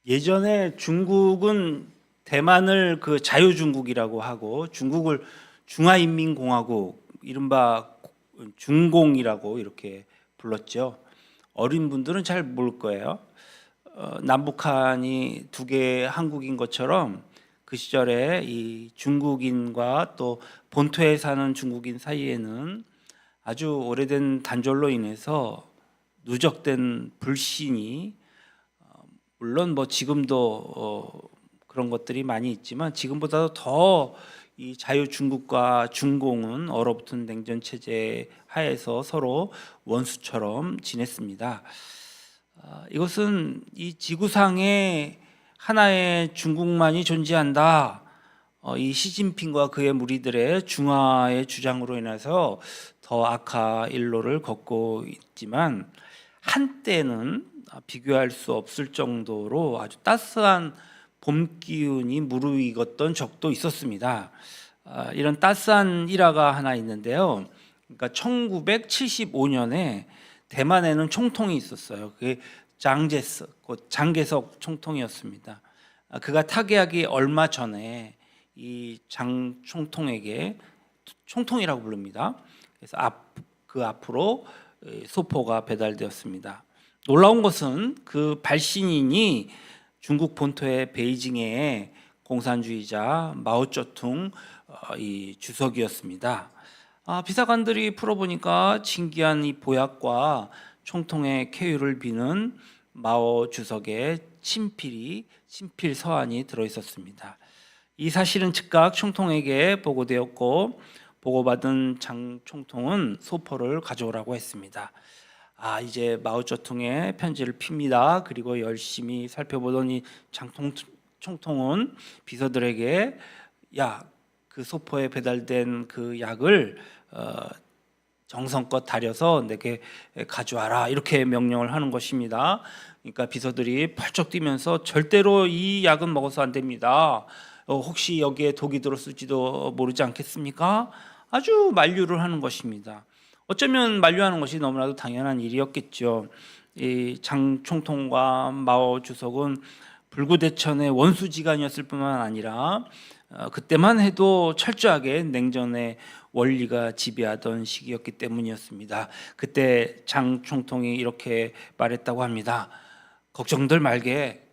예전에 중국은 대만을 그 자유중국이라고 하고 중국을 중화인민공화국 이른바 중공이라고 이렇게 불렀죠. 어린 분들은 잘 모를 거예요. 남북한이 두 개의 한국인 것처럼 그 시절에 이 중국인과 또 본토에 사는 중국인 사이에는 아주 오래된 단절로 인해서 누적된 불신이, 물론 뭐 지금도 그런 것들이 많이 있지만 지금보다도 더 이 자유 중국과 중공은 얼어붙은 냉전 체제 하에서 서로 원수처럼 지냈습니다. 이것은 이 지구상에 하나의 중국만이 존재한다. 이 시진핑과 그의 무리들의 중화의 주장으로 인해서 더 악화 일로를 걷고 있지만, 한때는 비교할 수 없을 정도로 아주 따스한 봄 기운이 무르익었던 적도 있었습니다. 이런 따스한 일화가 하나 있는데요. 그러니까 1975년에 대만에는 총통이 있었어요. 그게 장제스, 곧 장개석 총통이었습니다. 그가 타계하기 얼마 전에 이 장 총통에게, 총통이라고 부릅니다. 그래서 그 앞으로 소포가 배달되었습니다. 놀라운 것은 그 발신인이 중국 본토의 베이징의 공산주의자 마오쩌둥 이 주석이었습니다. 비사관들이 풀어보니까 진기한 이 보약과 총통의 쾌유를 비는 마오 주석의 친필 서한이 들어있었습니다. 이 사실은 즉각 총통에게 보고되었고, 보고받은 장 총통은 소포를 가져오라고 했습니다. 이제 마오쩌둥의 편지를 핍니다. 그리고 열심히 살펴보더니 장 총통은 비서들에게, 야, 그 소포에 배달된 그 약을 정성껏 다려서 내게 가져와라, 이렇게 명령을 하는 것입니다. 그러니까 비서들이 펄쩍 뛰면서 절대로 이 약은 먹어서 안 됩니다. 혹시 여기에 독이 들었을지도 모르지 않겠습니까? 아주 만류를 하는 것입니다. 어쩌면 만류하는 것이 너무나도 당연한 일이었겠죠. 이 장 총통과 마오 주석은 불구대천의 원수지간이었을 뿐만 아니라 그때만 해도 철저하게 냉전의 원리가 지배하던 시기였기 때문이었습니다. 그때 장 총통이 이렇게 말했다고 합니다. 걱정들 말게.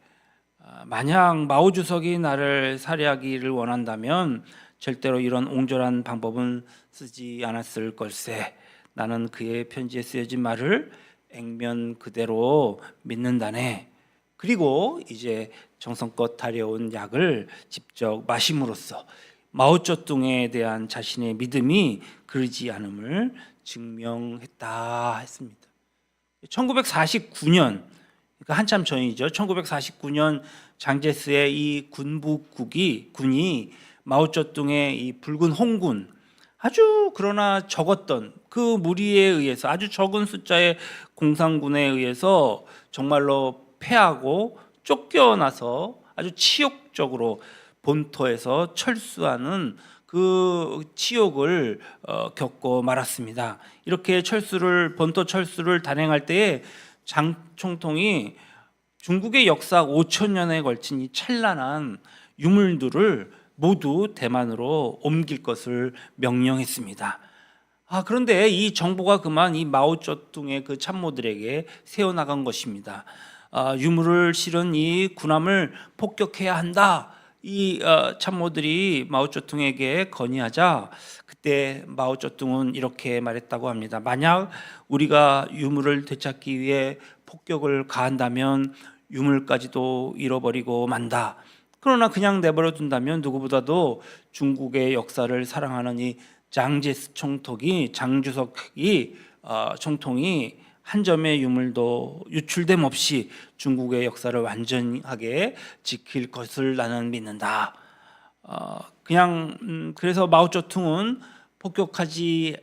만약 마오 주석이 나를 살해하기를 원한다면 절대로 이런 옹졸한 방법은 쓰지 않았을 걸세. 나는 그의 편지에 쓰여진 말을 액면 그대로 믿는다네. 그리고 이제 정성껏 다려온 약을 직접 마심으로써 마오쩌둥에 대한 자신의 믿음이 그르지 않음을 증명했다 했습니다. 1949년, 그러니까 한참 전이죠. 1949년 장제스의 이 군이 마오쩌둥의 이 붉은 홍군, 아주 그러나 적었던 그 무리에 의해서, 아주 적은 숫자의 공산군에 의해서 정말로 패하고 쫓겨나서 아주 치욕적으로 본토에서 철수하는 그 치욕을 겪고 말았습니다. 이렇게 본토 철수를 단행할 때에 장 총통이 중국의 역사 5,000년에 걸친 이 찬란한 유물들을 모두 대만으로 옮길 것을 명령했습니다. 그런데 이 정보가 그만 이 마오쩌둥의 그 참모들에게 새어나간 것입니다. 유물을 실은 이 군함을 폭격해야 한다. 이 참모들이 마오쩌둥에게 건의하자, 그때 마오쩌둥은 이렇게 말했다고 합니다. 만약 우리가 유물을 되찾기 위해 폭격을 가한다면 유물까지도 잃어버리고 만다. 그러나 그냥 내버려 둔다면 누구보다도 중국의 역사를 사랑하는 이 장제스 총통이 한 점의 유물도 유출됨 없이 중국의 역사를 완전하게 지킬 것을 나는 믿는다. 그래서 마오쩌둥은 폭격하지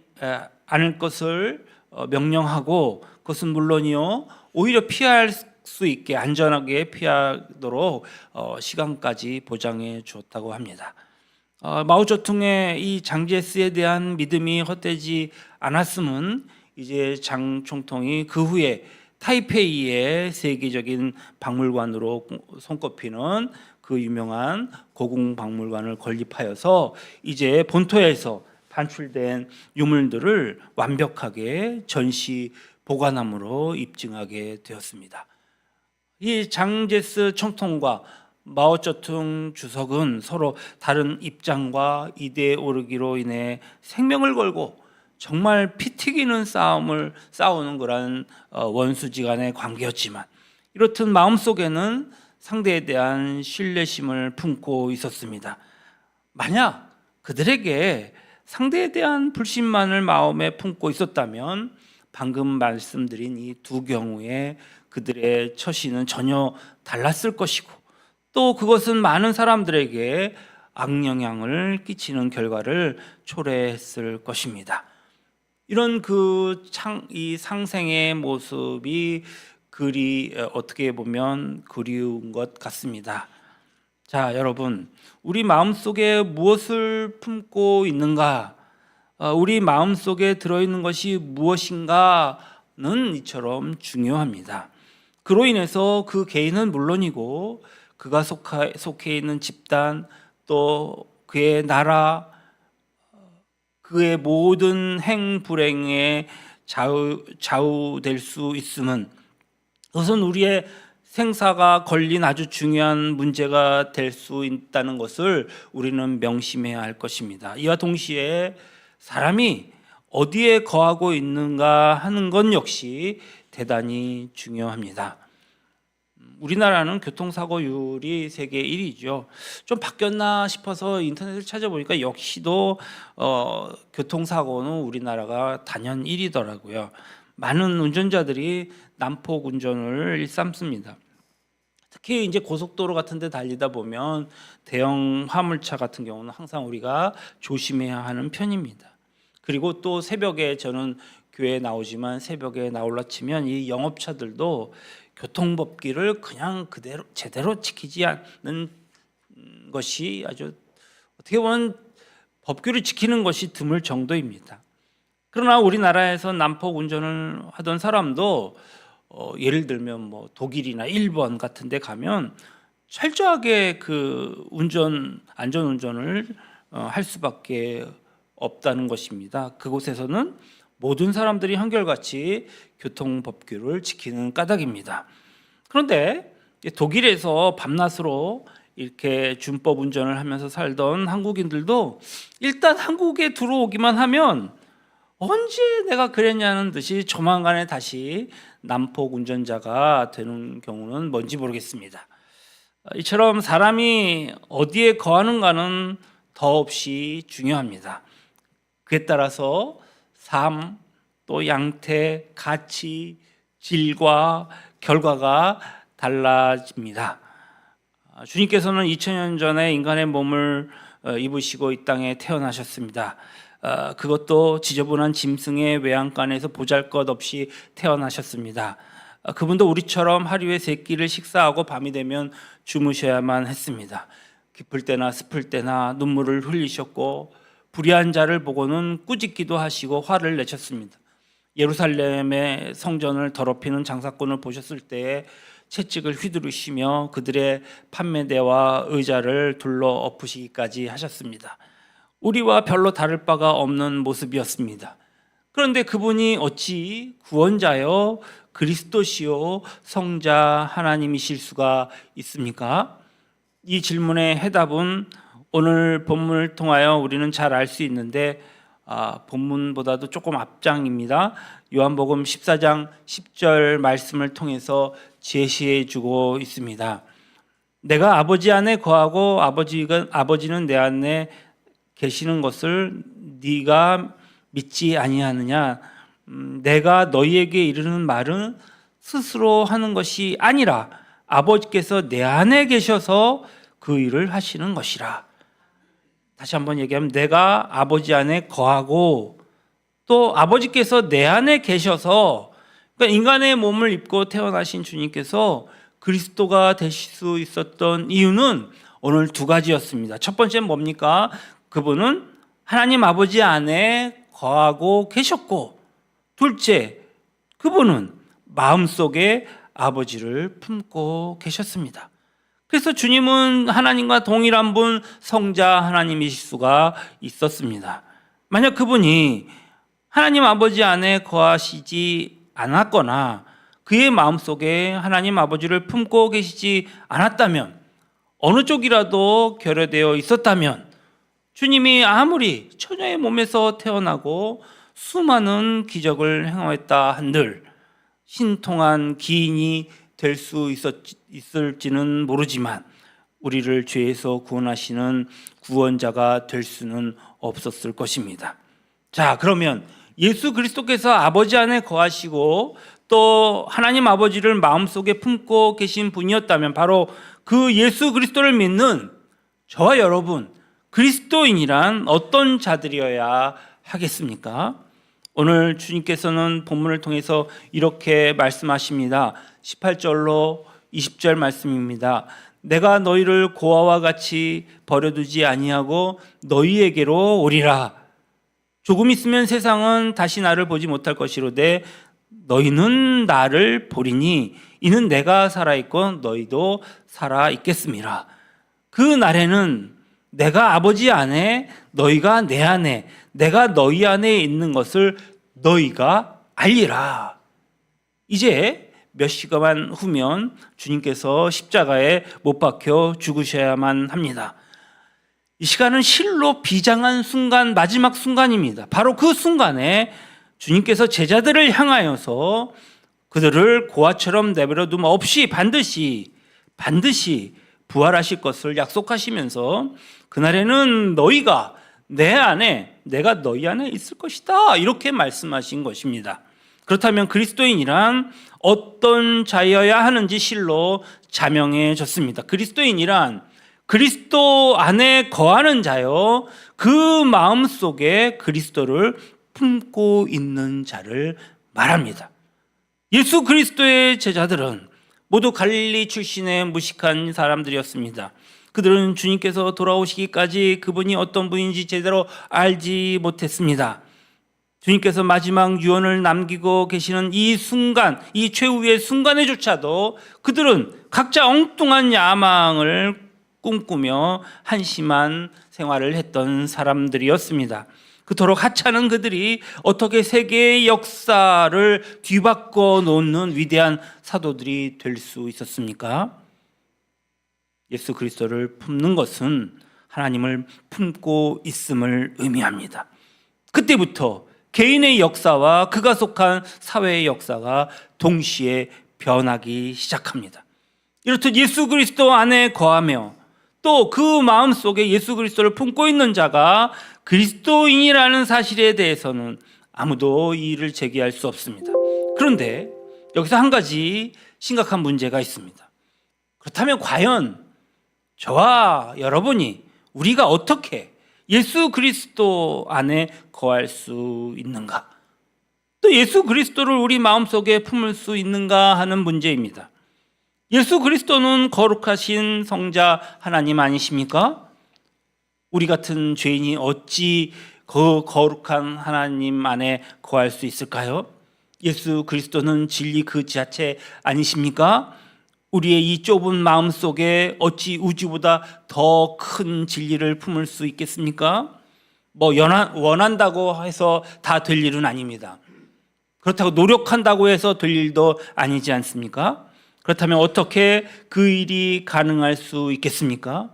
않을 것을 명령하고, 그것은 물론이요, 오히려 피할 수 있게 안전하게 피하도록 시간까지 보장해 주었다고 합니다. 마오쩌둥의 이 장제스에 대한 믿음이 헛되지 않았음은 이제 장 총통이 그 후에 타이페이의 세계적인 박물관으로 손꼽히는 그 유명한 고궁박물관을 건립하여서 이제 본토에서 반출된 유물들을 완벽하게 전시 보관함으로 입증하게 되었습니다. 이 장제스 총통과 마오쩌둥 주석은 서로 다른 입장과 이대에 오르기로 인해 생명을 걸고 정말 피 튀기는 싸우는 그런 원수지간의 관계였지만, 이렇듯 마음속에는 상대에 대한 신뢰심을 품고 있었습니다. 만약 그들에게 상대에 대한 불신만을 마음에 품고 있었다면 방금 말씀드린 이 두 경우에 그들의 처신은 전혀 달랐을 것이고, 또 그것은 많은 사람들에게 악영향을 끼치는 결과를 초래했을 것입니다. 이런 이 상생의 모습이 어떻게 보면 그리운 것 같습니다. 자, 여러분, 우리 마음속에 무엇을 품고 있는가? 우리 마음속에 들어있는 것이 무엇인가는 이처럼 중요합니다. 그로 인해서 그 개인은 물론이고 그가 속해 있는 집단, 또 그의 나라, 그의 모든 행불행에 좌우될 수 있음은, 그것은 우리의 생사가 걸린 아주 중요한 문제가 될 수 있다는 것을 우리는 명심해야 할 것입니다. 이와 동시에 사람이 어디에 거하고 있는가 하는 것 역시 대단히 중요합니다. 우리나라는 교통사고율이 세계 1위죠. 좀 바뀌었나 싶어서 인터넷을 찾아보니까 역시도 교통사고는 우리나라가 단연 1위더라고요. 많은 운전자들이 난폭 운전을 일삼습니다. 특히 이제 고속도로 같은 데 달리다 보면 대형 화물차 같은 경우는 항상 우리가 조심해야 하는 편입니다. 그리고 또 새벽에, 저는 교회에 나오지만 새벽에 나올라 치면 이 영업차들도 교통법규를 그냥 그대로 제대로 지키지 않는 것이, 아주 어떻게 보면 법규를 지키는 것이 드물 정도입니다. 그러나 우리나라에서 난폭 운전을 하던 사람도 예를 들면 뭐 독일이나 일본 같은 데 가면 철저하게 그 안전 운전을 할 수밖에 없다는 것입니다. 그곳에서는 모든 사람들이 한결같이 교통법규를 지키는 까닭입니다. 그런데 독일에서 밤낮으로 이렇게 준법 운전을 하면서 살던 한국인들도 일단 한국에 들어오기만 하면 언제 내가 그랬냐는 듯이 조만간에 다시 난폭 운전자가 되는 경우는 뭔지 모르겠습니다. 이처럼 사람이 어디에 거하는가는 더없이 중요합니다. 그에 따라서 삶, 또 양태, 가치, 질과 결과가 달라집니다. 주님께서는 2000년 전에 인간의 몸을 입으시고 이 땅에 태어나셨습니다. 그것도 지저분한 짐승의 외양간에서 보잘것없이 태어나셨습니다. 그분도 우리처럼 하루에 3끼를 식사하고 밤이 되면 주무셔야만 했습니다. 기쁠 때나 슬플 때나 눈물을 흘리셨고, 불의한 자를 보고는 꾸짖기도 하시고 화를 내셨습니다. 예루살렘의 성전을 더럽히는 장사꾼을 보셨을 때에 채찍을 휘두르시며 그들의 판매대와 의자를 둘러 엎으시기까지 하셨습니다. 우리와 별로 다를 바가 없는 모습이었습니다. 그런데 그분이 어찌 구원자요 그리스도시요 성자 하나님이실 수가 있습니까? 이 질문의 해답은 오늘 본문을 통하여 우리는 잘 알 수 있는데, 본문보다도 조금 앞장입니다. 요한복음 14장 10절 말씀을 통해서 제시해 주고 있습니다. 내가 아버지 안에 거하고 아버지는 내 안에 계시는 것을 네가 믿지 아니하느냐? 내가 너희에게 이르는 말은 스스로 하는 것이 아니라 아버지께서 내 안에 계셔서 그 일을 하시는 것이라. 다시 한번 얘기하면, 내가 아버지 안에 거하고 또 아버지께서 내 안에 계셔서, 그러니까 인간의 몸을 입고 태어나신 주님께서 그리스도가 되실 수 있었던 이유는 오늘 2가지였습니다. 첫 번째는 뭡니까? 그분은 하나님 아버지 안에 거하고 계셨고, 둘째, 그분은 마음속에 아버지를 품고 계셨습니다. 그래서 주님은 하나님과 동일한 분 성자 하나님이실 수가 있었습니다. 만약 그분이 하나님 아버지 안에 거하시지 않았거나 그의 마음속에 하나님 아버지를 품고 계시지 않았다면, 어느 쪽이라도 결여되어 있었다면 주님이 아무리 처녀의 몸에서 태어나고 수많은 기적을 행하였다 한들 신통한 기인이 될 수 있을지는 모르지만 우리를 죄에서 구원하시는 구원자가 될 수는 없었을 것입니다. 자, 그러면 예수 그리스도께서 아버지 안에 거하시고 또 하나님 아버지를 마음속에 품고 계신 분이었다면 바로 그 예수 그리스도를 믿는 저와 여러분, 그리스도인이란 어떤 자들이어야 하겠습니까? 오늘 주님께서는 본문을 통해서 이렇게 말씀하십니다. 18절로 20절 말씀입니다. 내가 너희를 고아와 같이 버려두지 아니하고 너희에게로 오리라. 조금 있으면 세상은 다시 나를 보지 못할 것이로되 너희는 나를 보리니 이는 내가 살아있고 너희도 살아있겠음이라. 그 날에는 내가 아버지 안에 너희가 내 안에 내가 너희 안에 있는 것을 너희가 알리라. 이제 몇 시간 후면 주님께서 십자가에 못 박혀 죽으셔야만 합니다. 이 시간은 실로 비장한 순간, 마지막 순간입니다. 바로 그 순간에 주님께서 제자들을 향하여서 그들을 고아처럼 내버려 둠 없이 반드시 부활하실 것을 약속하시면서 그날에는 너희가 내 안에, 내가 너희 안에 있을 것이다, 이렇게 말씀하신 것입니다. 그렇다면 그리스도인이란 어떤 자여야 하는지 실로 자명해졌습니다. 그리스도인이란 그리스도 안에 거하는 자요, 그 마음속에 그리스도를 품고 있는 자를 말합니다. 예수 그리스도의 제자들은 모두 갈릴리 출신의 무식한 사람들이었습니다. 그들은 주님께서 돌아오시기까지 그분이 어떤 분인지 제대로 알지 못했습니다. 주님께서 마지막 유언을 남기고 계시는 이 순간, 이 최후의 순간에조차도 그들은 각자 엉뚱한 야망을 꿈꾸며 한심한 생활을 했던 사람들이었습니다. 그토록 하찮은 그들이 어떻게 세계의 역사를 뒤바꿔 놓는 위대한 사도들이 될 수 있었습니까? 예수 그리스도를 품는 것은 하나님을 품고 있음을 의미합니다. 그때부터 개인의 역사와 그가 속한 사회의 역사가 동시에 변하기 시작합니다. 이렇듯 예수 그리스도 안에 거하며 또 그 마음속에 예수 그리스도를 품고 있는 자가 그리스도인이라는 사실에 대해서는 아무도 이의를 제기할 수 없습니다. 그런데 여기서 한 가지 심각한 문제가 있습니다. 그렇다면 과연 저와 여러분이, 우리가 어떻게 예수 그리스도 안에 거할 수 있는가? 또 예수 그리스도를 우리 마음속에 품을 수 있는가 하는 문제입니다. 예수 그리스도는 거룩하신 성자 하나님 아니십니까? 우리 같은 죄인이 어찌 그 거룩한 하나님 안에 거할 수 있을까요? 예수 그리스도는 진리 그 자체 아니십니까? 우리의 이 좁은 마음 속에 어찌 우주보다 더 큰 진리를 품을 수 있겠습니까? 원한다고 해서 다 될 일은 아닙니다. 그렇다고 노력한다고 해서 될 일도 아니지 않습니까? 그렇다면 어떻게 그 일이 가능할 수 있겠습니까?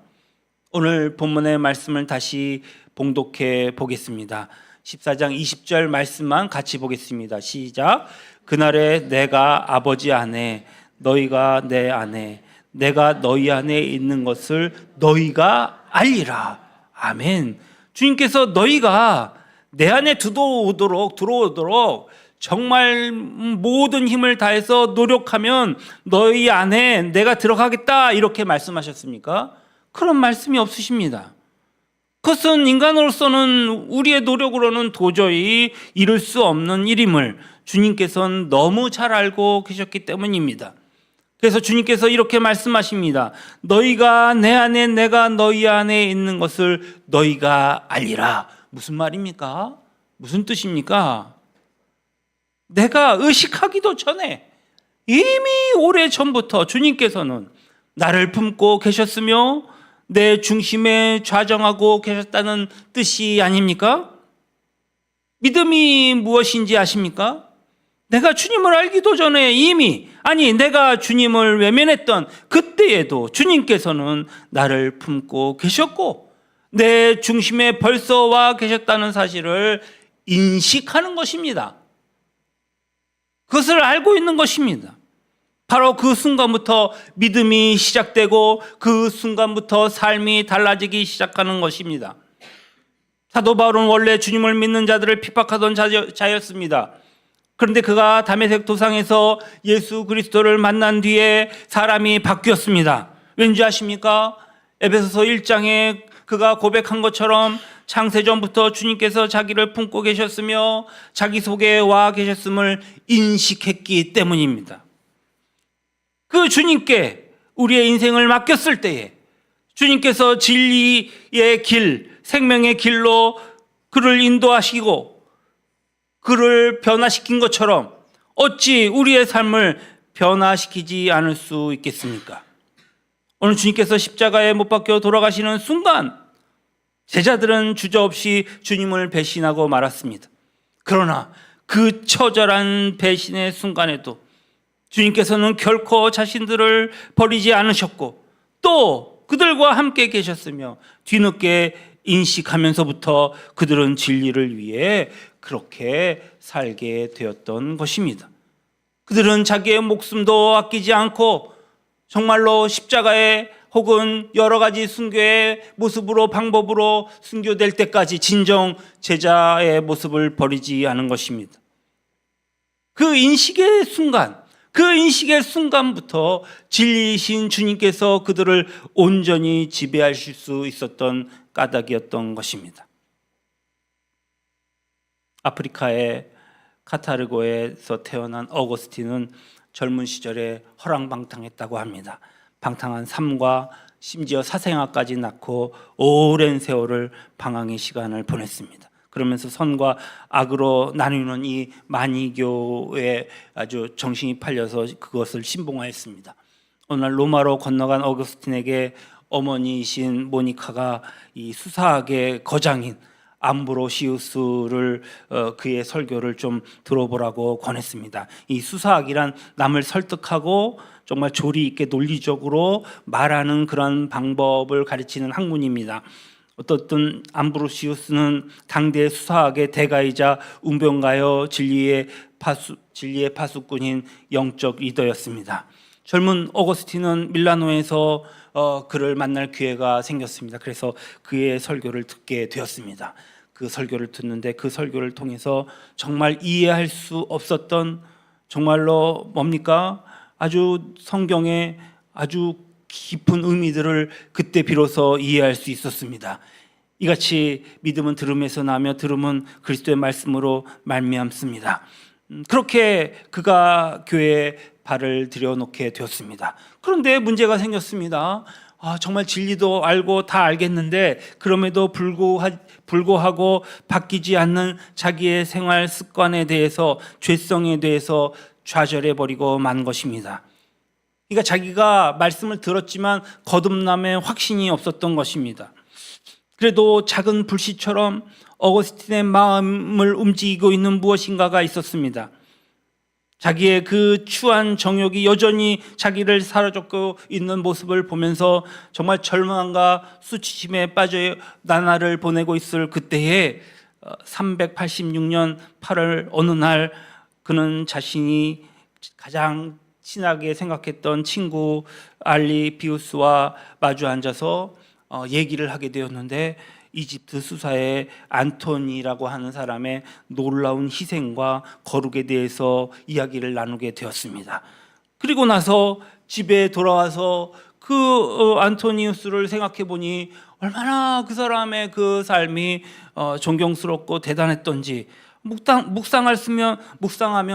오늘 본문의 말씀을 다시 봉독해 보겠습니다. 14장 20절 말씀만 같이 보겠습니다. 시작. 그날에 내가 아버지 안에 너희가 내 안에 내가 너희 안에 있는 것을 너희가 알리라. 아멘. 주님께서 너희가 내 안에 들어오도록 정말 모든 힘을 다해서 노력하면 너희 안에 내가 들어가겠다, 이렇게 말씀하셨습니까? 그런 말씀이 없으십니다. 그것은 인간으로서는 우리의 노력으로는 도저히 이룰 수 없는 일임을 주님께서는 너무 잘 알고 계셨기 때문입니다. 그래서 주님께서 이렇게 말씀하십니다. 너희가 내 안에 내가 너희 안에 있는 것을 너희가 알리라. 무슨 말입니까? 무슨 뜻입니까? 내가 의식하기도 전에 이미 오래 전부터 주님께서는 나를 품고 계셨으며 내 중심에 좌정하고 계셨다는 뜻이 아닙니까? 믿음이 무엇인지 아십니까? 내가 주님을 알기도 전에 이미, 내가 주님을 외면했던 그때에도 주님께서는 나를 품고 계셨고 내 중심에 벌써 와 계셨다는 사실을 인식하는 것입니다. 그것을 알고 있는 것입니다. 바로 그 순간부터 믿음이 시작되고 그 순간부터 삶이 달라지기 시작하는 것입니다. 사도 바울은 원래 주님을 믿는 자들을 핍박하던 자였습니다. 그런데 그가 다메섹 도상에서 예수 그리스도를 만난 뒤에 사람이 바뀌었습니다. 왠지 아십니까? 에베소서 1장에 그가 고백한 것처럼 창세전부터 주님께서 자기를 품고 계셨으며 자기 속에 와 계셨음을 인식했기 때문입니다. 그 주님께 우리의 인생을 맡겼을 때에 주님께서 진리의 길, 생명의 길로 그를 인도하시고 그를 변화시킨 것처럼 어찌 우리의 삶을 변화시키지 않을 수 있겠습니까? 오늘 주님께서 십자가에 못 박혀 돌아가시는 순간 제자들은 주저없이 주님을 배신하고 말았습니다. 그러나 그 처절한 배신의 순간에도 주님께서는 결코 자신들을 버리지 않으셨고 또 그들과 함께 계셨으며 뒤늦게 인식하면서부터 그들은 진리를 위해 그렇게 살게 되었던 것입니다. 그들은 자기의 목숨도 아끼지 않고 정말로 십자가에 혹은 여러 가지 순교의 모습으로 방법으로 순교될 때까지 진정 제자의 모습을 버리지 않은 것입니다. 그 인식의 순간부터 진리이신 주님께서 그들을 온전히 지배하실 수 있었던 까닭이었던 것입니다. 아프리카의 카타르고에서 태어난 어거스틴은 젊은 시절에 허랑방탕했다고 합니다. 방탕한 삶과 심지어 사생아까지 낳고 오랜 세월을 방황의 시간을 보냈습니다. 그러면서 선과 악으로 나누는 이 만이교에 아주 정신이 팔려서 그것을 신봉하였습니다. 어느 날 로마로 건너간 어거스틴에게 어머니이신 모니카가 이 수사학의 거장인 암브로시우스를 그의 설교를 좀 들어보라고 권했습니다. 이 수사학이란 남을 설득하고 정말 조리 있게 논리적으로 말하는 그런 방법을 가르치는 학문입니다. 어떻든 암브로시우스는 당대 수사학의 대가이자 운병가여 진리의 파수꾼인 영적 리더였습니다. 젊은 어거스틴은 밀라노에서 그를 만날 기회가 생겼습니다. 그래서 그의 설교를 듣게 되었습니다. 그 설교를 듣는데 그 설교를 통해서 정말 이해할 수 없었던 정말로 뭡니까? 아주 성경의 아주 깊은 의미들을 그때 비로소 이해할 수 있었습니다. 이같이 믿음은 들음에서 나며 들음은 그리스도의 말씀으로 말미암습니다. 그렇게 그가 교회에 발을 들여놓게 되었습니다. 그런데 문제가 생겼습니다. 정말 진리도 알고 다 알겠는데 그럼에도 불구하고 바뀌지 않는 자기의 생활 습관에 대해서 죄성에 대해서 좌절해버리고 만 것입니다. 그러니까 자기가 말씀을 들었지만 거듭남의 확신이 없었던 것입니다. 그래도 작은 불씨처럼 어거스틴의 마음을 움직이고 있는 무엇인가가 있었습니다. 자기의 그 추한 정욕이 여전히 자기를 사로잡고 있는 모습을 보면서 정말 절망과 수치심에 빠져 나날을 보내고 있을 그때에 386년 8월 어느 날 그는 자신이 가장 친하게 생각했던 친구 알리비우스와 마주 앉아서 얘기를 하게 되었는데 이집트 수사의 안토니라고 하는 사람의 놀라운 희생과 거룩에 대해서 이야기를 나누게 되었습니다. 그리고 나서 집에 돌아와서 그 안토니우스를 생각해 보니 얼마나 그 사람의 그 삶이 존경스럽고 대단했던지 묵상하면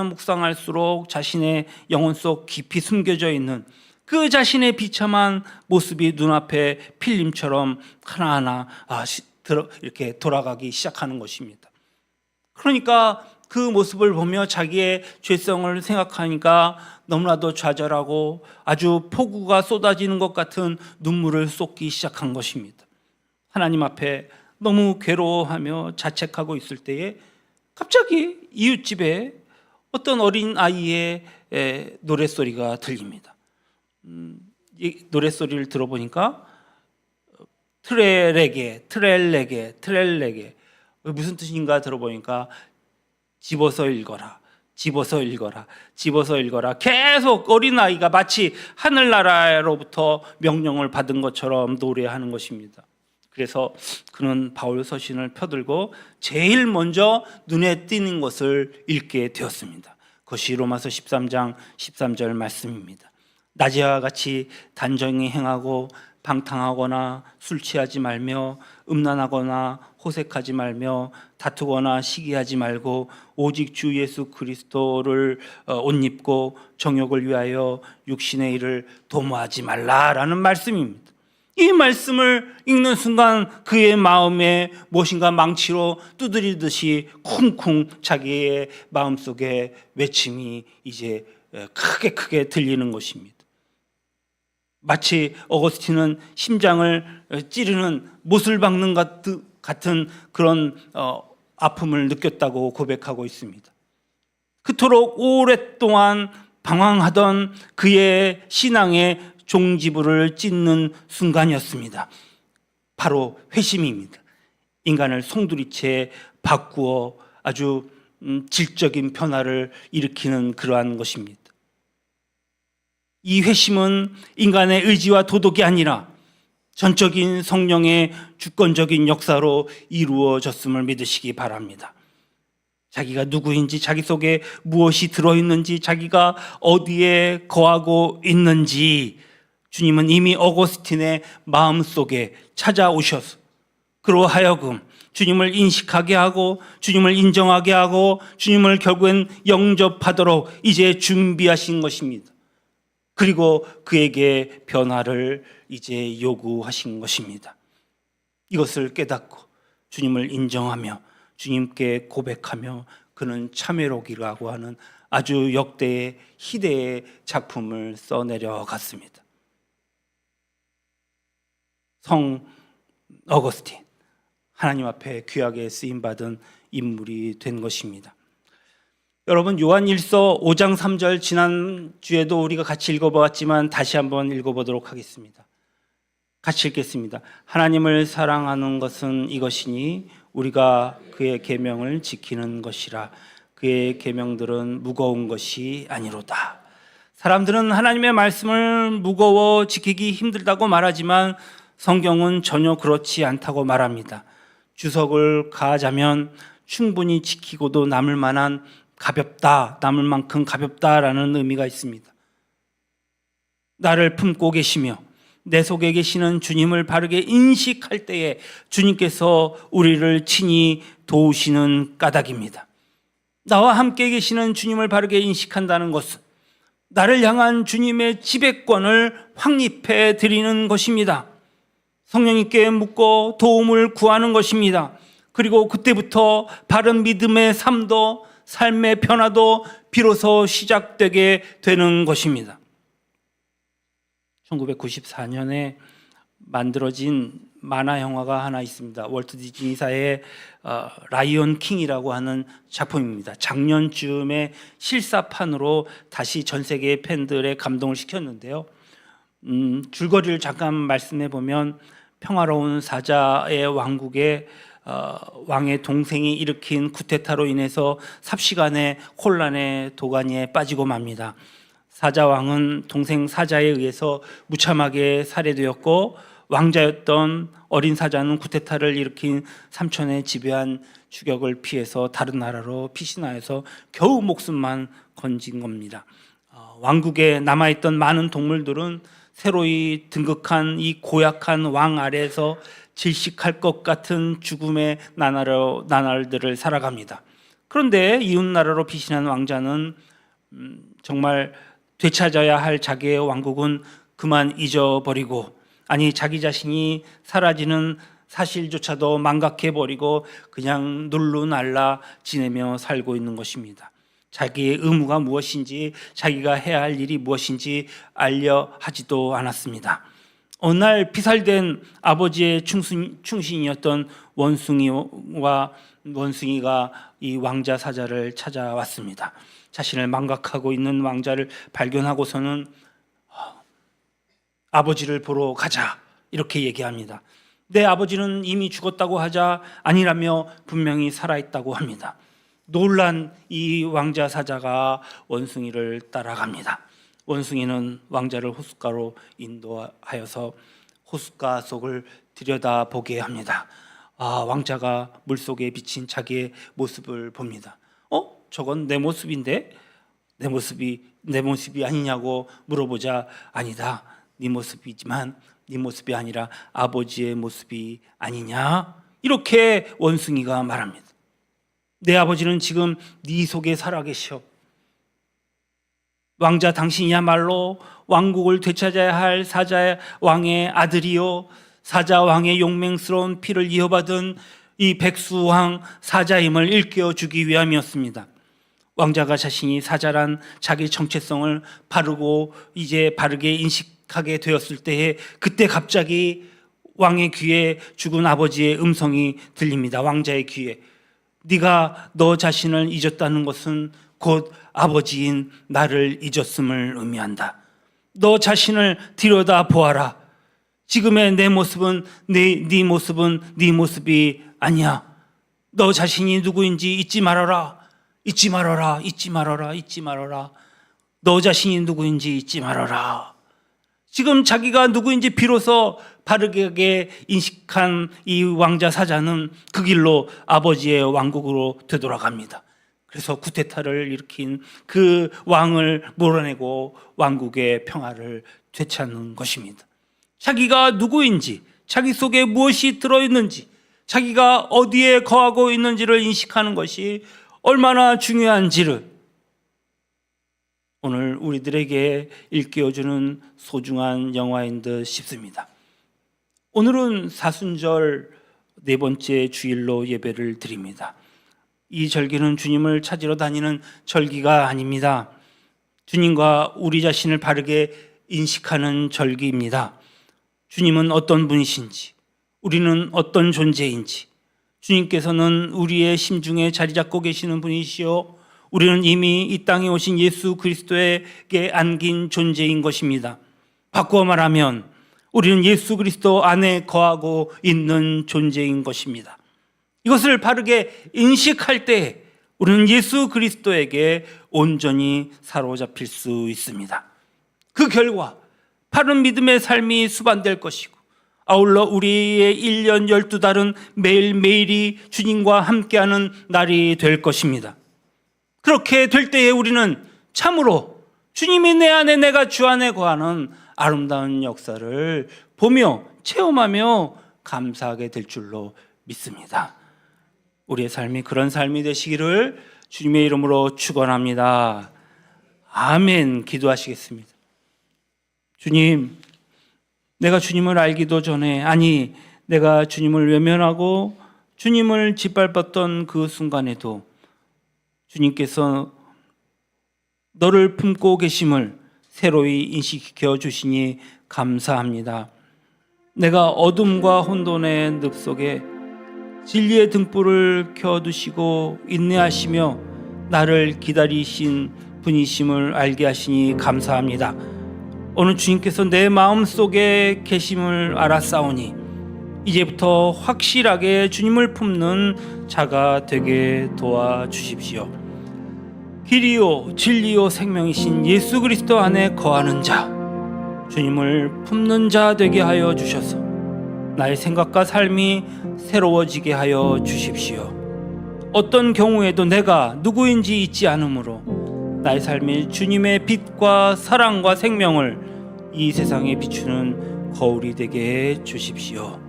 묵상할수록 자신의 영혼 속 깊이 숨겨져 있는 그 자신의 비참한 모습이 눈앞에 필름처럼 하나하나 이렇게 돌아가기 시작하는 것입니다. 그러니까 그 모습을 보며 자기의 죄성을 생각하니까 너무나도 좌절하고 아주 폭우가 쏟아지는 것 같은 눈물을 쏟기 시작한 것입니다. 하나님 앞에 너무 괴로워하며 자책하고 있을 때에 갑자기 이웃집에 어떤 어린 아이의 노랫소리가 들립니다. 이 노랫소리를 들어보니까 트렐레게 무슨 뜻인가 들어보니까 집어서 읽어라, 집어서 읽어라, 집어서 읽어라. 계속 어린아이가 마치 하늘나라로부터 명령을 받은 것처럼 노래하는 것입니다. 그래서 그는 바울 서신을 펴들고 제일 먼저 눈에 띄는 것을 읽게 되었습니다. 그것이 로마서 13장 13절 말씀입니다. 낮에와 같이 단정히 행하고 방탕하거나 술 취하지 말며 음란하거나 호색하지 말며 다투거나 시기하지 말고 오직 주 예수 그리스도를 옷 입고 정욕을 위하여 육신의 일을 도모하지 말라라는 말씀입니다. 이 말씀을 읽는 순간 그의 마음에 무엇인가 망치로 두드리듯이 쿵쿵 자기의 마음속에 외침이 이제 크게 들리는 것입니다. 마치 어거스틴은 심장을 찌르는 못을 박는 같은 그런 아픔을 느꼈다고 고백하고 있습니다. 그토록 오랫동안 방황하던 그의 신앙의 종지부를 찢는 순간이었습니다. 바로 회심입니다. 인간을 송두리째 바꾸어 아주 질적인 변화를 일으키는 그러한 것입니다. 이 회심은 인간의 의지와 도덕이 아니라 전적인 성령의 주권적인 역사로 이루어졌음을 믿으시기 바랍니다. 자기가 누구인지, 자기 속에 무엇이 들어있는지, 자기가 어디에 거하고 있는지 주님은 이미 어거스틴의 마음속에 찾아오셔서 그로 하여금 주님을 인식하게 하고 주님을 인정하게 하고 주님을 결국엔 영접하도록 이제 준비하신 것입니다. 그리고 그에게 변화를 이제 요구하신 것입니다. 이것을 깨닫고 주님을 인정하며 주님께 고백하며 그는 참회록이라고 하는 아주 역대의 희대의 작품을 써내려 갔습니다. 성 어거스틴, 하나님 앞에 귀하게 쓰임받은 인물이 된 것입니다. 여러분, 요한일서 5장 3절 지난주에도 우리가 같이 읽어보았지만 다시 한번 읽어보도록 하겠습니다. 같이 읽겠습니다. 하나님을 사랑하는 것은 이것이니 우리가 그의 계명을 지키는 것이라. 그의 계명들은 무거운 것이 아니로다. 사람들은 하나님의 말씀을 무거워 지키기 힘들다고 말하지만 성경은 전혀 그렇지 않다고 말합니다. 주석을 가하자면 충분히 지키고도 남을 만한 가볍다, 남을 만큼 가볍다라는 의미가 있습니다. 나를 품고 계시며 내 속에 계시는 주님을 바르게 인식할 때에 주님께서 우리를 친히 도우시는 까닭입니다. 나와 함께 계시는 주님을 바르게 인식한다는 것은 나를 향한 주님의 지배권을 확립해 드리는 것입니다. 성령님께 묻고 도움을 구하는 것입니다. 그리고 그때부터 바른 믿음의 삶도 삶의 변화도 비로소 시작되게 되는 것입니다. 1994년에 만들어진 만화 영화가 하나 있습니다. 월트 디즈니사의 라이온 킹이라고 하는 작품입니다. 작년쯤에 실사판으로 다시 전 세계 팬들의 감동을 시켰는데요. 줄거리를 잠깐 말씀해 보면 평화로운 사자의 왕국에 왕의 동생이 일으킨 쿠데타로 인해서 삽시간에 혼란의 도가니에 빠지고 맙니다. 사자왕은 동생 사자에 의해서 무참하게 살해되었고 왕자였던 어린 사자는 쿠데타를 일으킨 삼촌의 집요한 추격을 피해서 다른 나라로 피신하여서 겨우 목숨만 건진 겁니다. 왕국에 남아있던 많은 동물들은 새로이 등극한 이 고약한 왕 아래에서 질식할 것 같은 죽음의 나날들을 살아갑니다. 그런데 이웃나라로 피신한 왕자는 정말 되찾아야 할 자기의 왕국은 그만 잊어버리고, 아니 자기 자신이 사라지는 사실조차도 망각해버리고 그냥 눌루날라 지내며 살고 있는 것입니다. 자기의 의무가 무엇인지, 자기가 해야 할 일이 무엇인지 알려 하지도 않았습니다. 어느 날 비살된 아버지의 충신이었던 원숭이가 이 왕자 사자를 찾아왔습니다. 자신을 망각하고 있는 왕자를 발견하고서는 아버지를 보러 가자 이렇게 얘기합니다. 내 아버지는 이미 죽었다고 하자 아니라며 분명히 살아있다고 합니다. 놀란 이 왕자 사자가 원숭이를 따라갑니다. 원숭이는 왕자를 호숫가로 인도하여서 호숫가 속을 들여다보게 합니다. 왕자가 물속에 비친 자기의 모습을 봅니다. 저건 내 모습인데? 내 모습이 아니냐고 물어보자, 아니다, 네 모습이지만 네 모습이 아니라 아버지의 모습이 아니냐? 이렇게 원숭이가 말합니다. 내 아버지는 지금 네 속에 살아계셔. 왕자 당신이야말로 왕국을 되찾아야 할 사자 왕의 아들이요, 사자 왕의 용맹스러운 피를 이어받은 이 백수왕 사자임을 일깨워주기 위함이었습니다. 왕자가 자신이 사자란 자기 정체성을 바르게 인식하게 되었을 때에 그때 갑자기 왕의 귀에 죽은 아버지의 음성이 들립니다. 왕자의 귀에. 네가 너 자신을 잊었다는 것은 곧 아버지인 나를 잊었음을 의미한다. 너 자신을 들여다보아라. 지금의 내 모습은 네 모습이 아니야. 너 자신이 누구인지 잊지 말아라. 잊지 말아라. 너 자신이 누구인지 잊지 말아라. 지금 자기가 누구인지 비로소 바르게 인식한 이 왕자 사자는 그 길로 아버지의 왕국으로 되돌아갑니다. 그래서 쿠데타를 일으킨 그 왕을 몰아내고 왕국의 평화를 되찾는 것입니다. 자기가 누구인지, 자기 속에 무엇이 들어있는지, 자기가 어디에 거하고 있는지를 인식하는 것이 얼마나 중요한지를 오늘 우리들에게 일깨워주는 소중한 영화인 듯 싶습니다. 오늘은 사순절 네 번째 주일로 예배를 드립니다. 이 절기는 주님을 찾으러 다니는 절기가 아닙니다. 주님과 우리 자신을 바르게 인식하는 절기입니다. 주님은 어떤 분이신지, 우리는 어떤 존재인지, 주님께서는 우리의 심중에 자리 잡고 계시는 분이시요, 우리는 이미 이 땅에 오신 예수 그리스도에게 안긴 존재인 것입니다. 바꾸어 말하면 우리는 예수 그리스도 안에 거하고 있는 존재인 것입니다. 이것을 바르게 인식할 때 우리는 예수 그리스도에게 온전히 사로잡힐 수 있습니다. 그 결과 바른 믿음의 삶이 수반될 것이고, 아울러 우리의 1년 12달은 매일매일이 주님과 함께하는 날이 될 것입니다. 그렇게 될 때에 우리는 참으로 주님이 내 안에, 내가 주 안에 거하는 아름다운 역사를 보며 체험하며 감사하게 될 줄로 믿습니다. 우리의 삶이 그런 삶이 되시기를 주님의 이름으로 축원합니다. 아멘. 기도하시겠습니다. 주님, 내가 주님을 알기도 전에, 내가 주님을 외면하고 주님을 짓밟았던 그 순간에도 주님께서 너를 품고 계심을 새로이 인식시켜 주시니 감사합니다. 내가 어둠과 혼돈의 늪 속에 진리의 등불을 켜두시고 인내하시며 나를 기다리신 분이심을 알게 하시니 감사합니다. 오늘 주님께서 내 마음속에 계심을 알았사오니 이제부터 확실하게 주님을 품는 자가 되게 도와주십시오. 길이요 진리요 생명이신 예수 그리스도 안에 거하는 자, 주님을 품는 자 되게 하여 주셔서 나의 생각과 삶이 새로워지게 하여 주십시오. 어떤 경우에도 내가 누구인지 잊지 않으므로 나의 삶이 주님의 빛과 사랑과 생명을 이 세상에 비추는 거울이 되게 해 주십시오.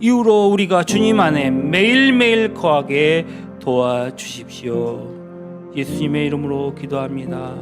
이후로 우리가 주님 안에 매일매일 거하게 도와주십시오. 예수님의 이름으로 기도합니다.